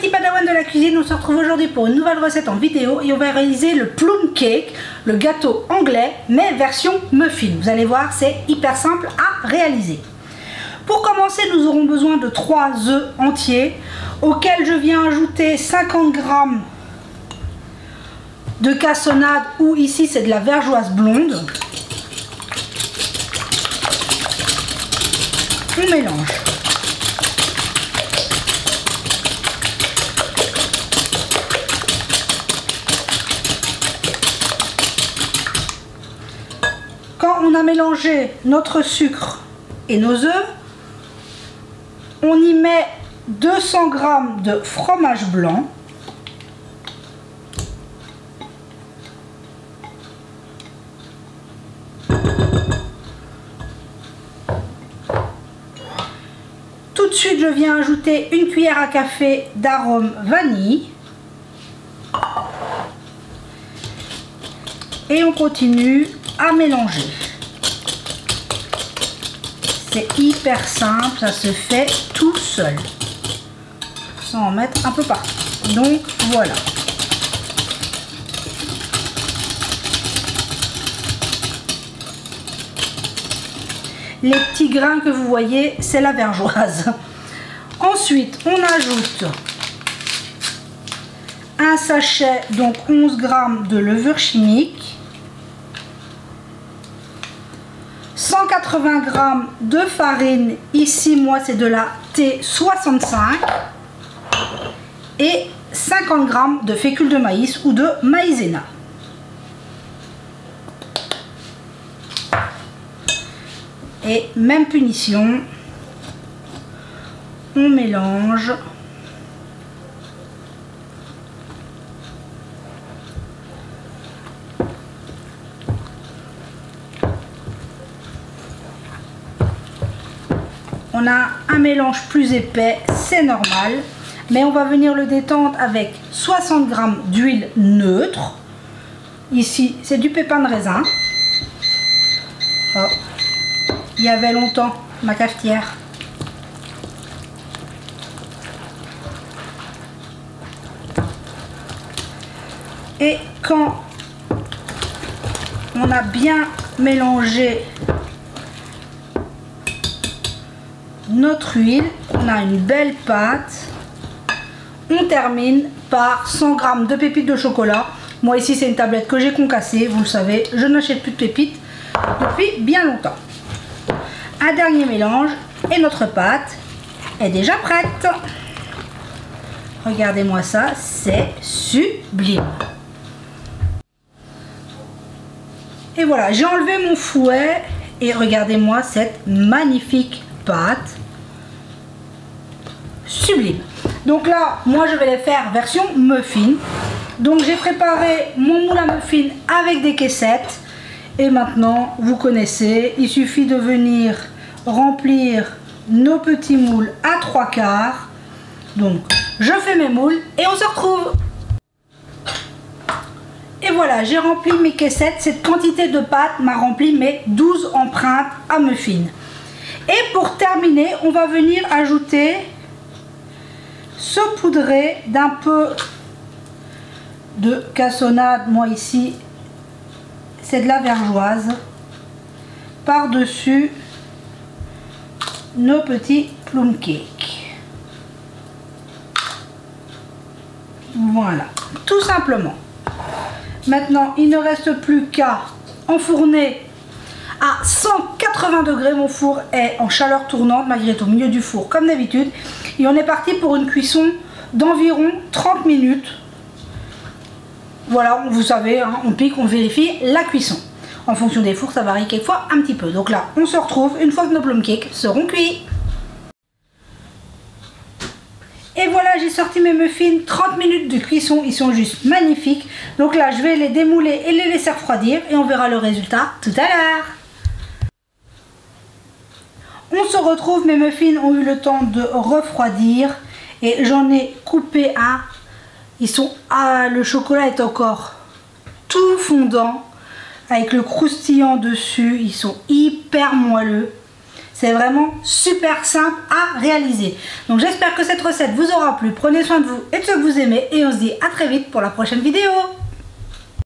petits padawans de la cuisine, on se retrouve aujourd'hui pour une nouvelle recette en vidéo et on va réaliser le plum cake, le gâteau anglais mais version muffin. Vous allez voir, c'est hyper simple à réaliser. Pour commencer, nous aurons besoin de 3 œufs entiers auxquels je viens ajouter 50 g de cassonade ou ici c'est de la vergeoise blonde. On mélange. Quand on a mélangé notre sucre et nos œufs, on y met 200 g de fromage blanc, tout de suite je viens ajouter une cuillère à café d'arôme vanille et on continue à mélanger. C'est hyper simple, ça se fait tout seul, sans en mettre un peu partout. Donc voilà. Les petits grains que vous voyez, c'est la vergeoise. Ensuite, on ajoute un sachet, donc 11 g de levure chimique, 180 g de farine, ici moi c'est de la T65, et 50 g de fécule de maïs ou de maïzena. Et même punition, on mélange. On a un mélange plus épais, c'est normal, mais on va venir le détendre avec 60 g d'huile neutre. Ici, c'est du pépin de raisin. Oh. Il y avait longtemps ma cafetière. Et quand on a bien mélangé notre huile, on a une belle pâte. On termine par 100 g de pépites de chocolat. Moi ici c'est une tablette que j'ai concassée, vous le savez, je n'achète plus de pépites depuis bien longtemps. Un dernier mélange et notre pâte est déjà prête. Regardez-moi ça, c'est sublime. Et voilà, j'ai enlevé mon fouet et regardez-moi cette magnifique pâte. Sublime. Donc là, moi je vais les faire version muffin. Donc j'ai préparé mon moule à muffin avec des caissettes. Et maintenant, vous connaissez, il suffit de venir remplir nos petits moules à 3/4. Donc, je fais mes moules et on se retrouve. Et voilà, j'ai rempli mes caissettes. Cette quantité de pâte m'a rempli mes 12 empreintes à muffin. Et pour terminer, on va venir ajouter, saupoudrer d'un peu de cassonade. Moi ici, c'est de la vergeoise par-dessus nos petits plum cakes. Voilà, tout simplement. Maintenant, il ne reste plus qu'à enfourner à 180 degrés. Mon four est en chaleur tournante malgré tout, au milieu du four comme d'habitude. Et on est parti pour une cuisson d'environ 30 minutes. Voilà, vous savez, hein, on pique, on vérifie la cuisson. En fonction des fours, ça varie quelquefois un petit peu. Donc là, on se retrouve une fois que nos plum cakes seront cuits. Et voilà, j'ai sorti mes muffins, 30 minutes de cuisson, ils sont juste magnifiques. Donc là, je vais les démouler et les laisser refroidir et on verra le résultat tout à l'heure. On se retrouve, mes muffins ont eu le temps de refroidir et j'en ai coupé un. Ils sont, le chocolat est encore tout fondant avec le croustillant dessus, ils sont hyper moelleux. C'est vraiment super simple à réaliser. Donc j'espère que cette recette vous aura plu. Prenez soin de vous et de ceux que vous aimez. Et on se dit à très vite pour la prochaine vidéo.